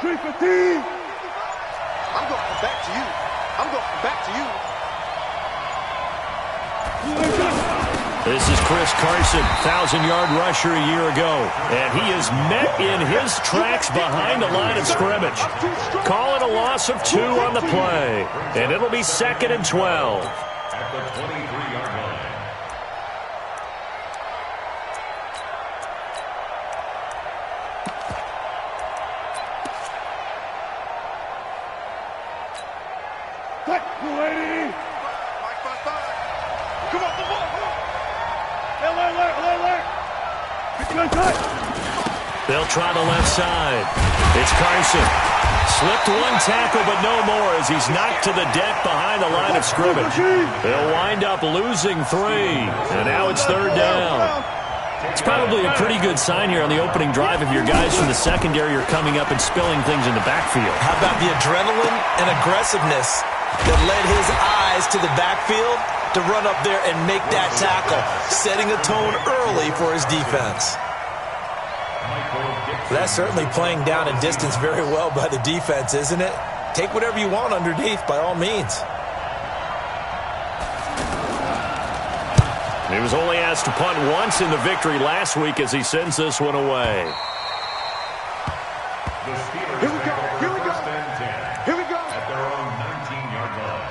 315. I'm going back to you. I'm going back to you. This is Chris Carson, 1,000-yard rusher a year ago. And he is met in his tracks behind the line of scrimmage. Call it a loss of 2 on the play. And it'll be 2nd and 12. At the 23-yard line. Lady. Come on, come on. They'll try the left side. It's Carson. Slipped one tackle, but no more as he's knocked to the deck behind the line of scrimmage. They'll wind up losing 3, and now it's 3rd down. It's probably a pretty good sign here on the opening drive if your guys from the secondary are coming up and spilling things in the backfield. How about the adrenaline and aggressiveness that led his eyes to the backfield to run up there and make that tackle, setting a tone early for his defense. That's certainly playing down in distance very well by the defense, isn't it? Take whatever you want underneath, by all means. He was only asked to punt once in the victory last week as he sends this one away. The Steelers Here we go. Here we go. first and 10 Here we go. at their own 19-yard line.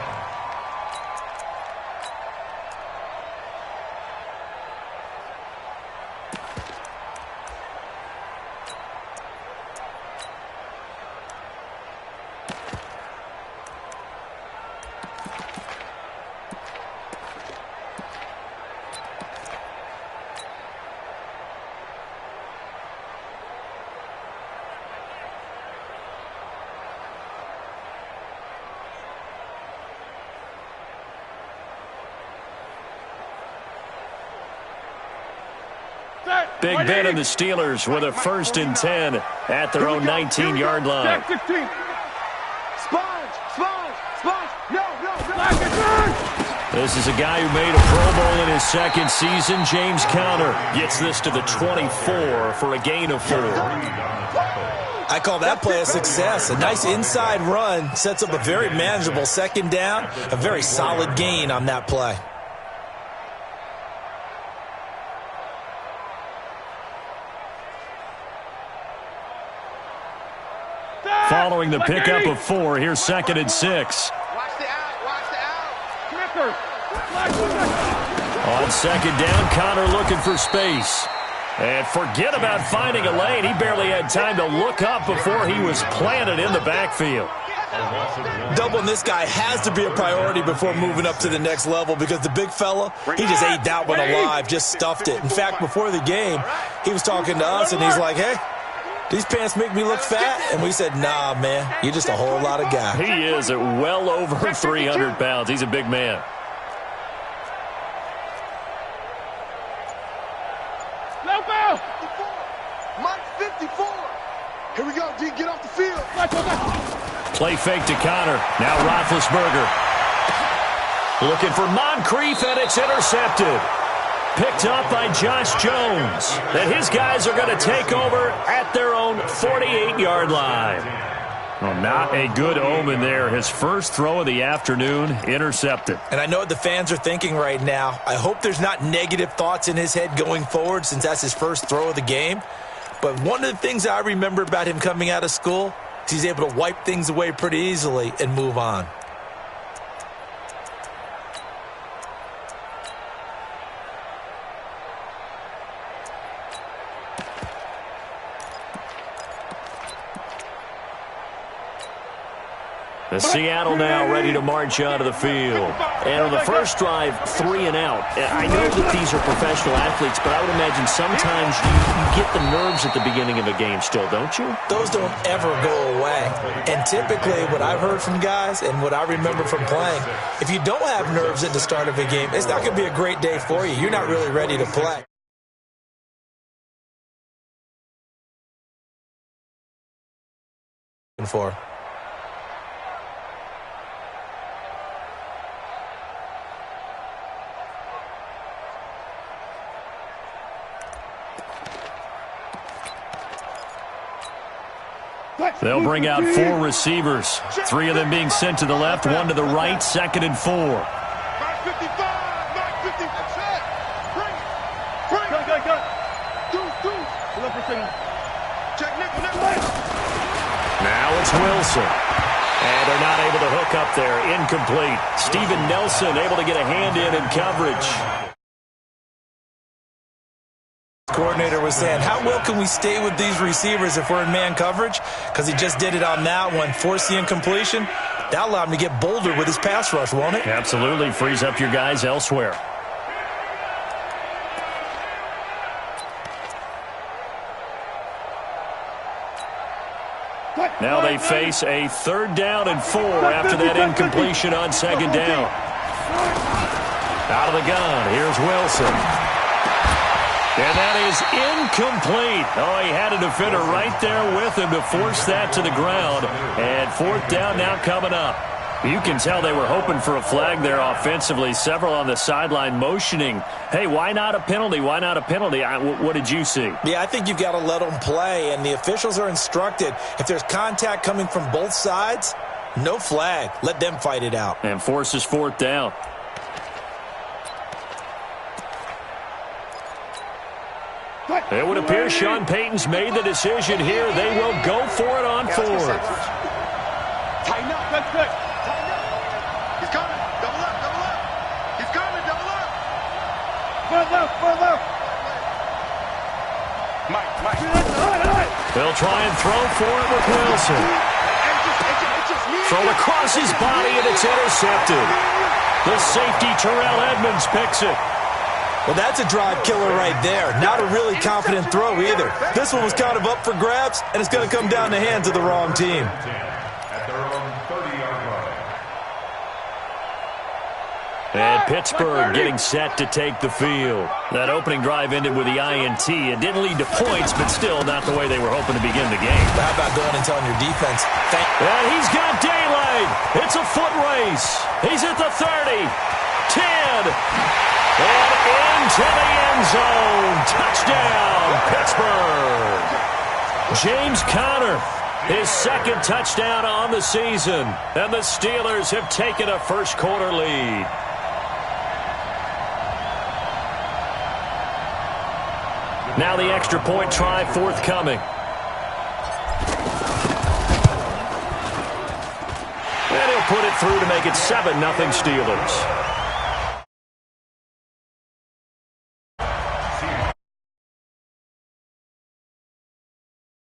Big Ben and the Steelers with a 1st and 10 at their own 19-yard line. This is a guy who made a Pro Bowl in his 2nd season. James Conner gets this to the 24 for a gain of 4. I call that play a success. A nice inside run sets up a very manageable 2nd down. A very solid gain on that play. Following the pickup of 4, here's 2nd and 6. Watch the out. Watch the out. On 2nd down, Conner looking for space. And forget about finding a lane. He barely had time to look up before he was planted in the backfield. Doubling this guy has to be a priority before moving up to the next level because the big fella, he just ate that one alive, just stuffed it. In fact, before the game, he was talking to us, and he's like, hey, these pants make me look fat? And we said, nah, man, you're just a whole lot of guy. He is at well over 300 pounds. He's a big man. Mike 54. Here we go, D. Get off the field. Play fake to Conner. Now Roethlisberger. Looking for Moncrief, and it's intercepted. Picked up by Josh Jones. And his guys are going to take over at their own 48-yard line. Well, not a good omen there. His first throw of the afternoon, intercepted. And I know what the fans are thinking right now. I hope there's not negative thoughts in his head going forward since that's his first throw of the game. But one of the things I remember about him coming out of school is he's able to wipe things away pretty easily and move on. Seattle now ready to march out of the field. And on the first drive, 3 and out. I know that these are professional athletes, but I would imagine sometimes you get the nerves at the beginning of a game still, don't you? Those don't ever go away. And typically what I've heard from guys and what I remember from playing, if you don't have nerves at the start of a game, it's not going to be a great day for you. You're not really ready to play. For. They'll bring out 4 receivers, 3 of them being sent to the left, 1 to the right, 2nd and 4. 955, 950. That's it. Bring it. Bring it. Do. Check Nick. Now it's Wilson. And they're not able to hook up there. Incomplete. Steven Nelson able to get a hand in coverage. Coordinator was saying, how well can we stay with these receivers if we're in man coverage? Because he just did it on that one, forced the incompletion. That allowed him to get bolder with his pass rush, won't it? Absolutely. Frees up your guys elsewhere. Now they face a 3rd down and 4 after that incompletion on 2nd down. Out of the gun, here's Wilson. And that is incomplete. Oh, he had a defender right there with him to force that to the ground. And 4th down now coming up. You can tell they were hoping for a flag there offensively. Several on the sideline motioning, hey, why not a penalty? Why not a penalty? What did you see? Yeah, I think you've got to let them play, and the officials are instructed. If there's contact coming from both sides, no flag. Let them fight it out. And forces 4th down. It would appear Sean Payton's made the decision here. They will go for it on 4th. Tighten up. Good. Tighten up. He's coming. Double up. He's coming. Double up. Further. Mike. They'll try and throw for it with Wilson. Throw across his body, and it's intercepted. The safety, Terrell Edmonds, picks it. Well, that's a drive killer right there. Not a really confident throw either. This one was kind of up for grabs, and it's going to come down the hands of the wrong team. At their own 30-yard line. And Pittsburgh getting set to take the field. That opening drive ended with the INT. It didn't lead to points, but still not the way they were hoping to begin the game. How about going and telling your defense, and he's got daylight. It's a foot race. He's at the 30, 10, and into the end zone. Touchdown, Pittsburgh. James Conner, his 2nd touchdown on the season. And the Steelers have taken a first-quarter lead. Now the extra point try forthcoming. And he'll put it through to make it 7-0 Steelers.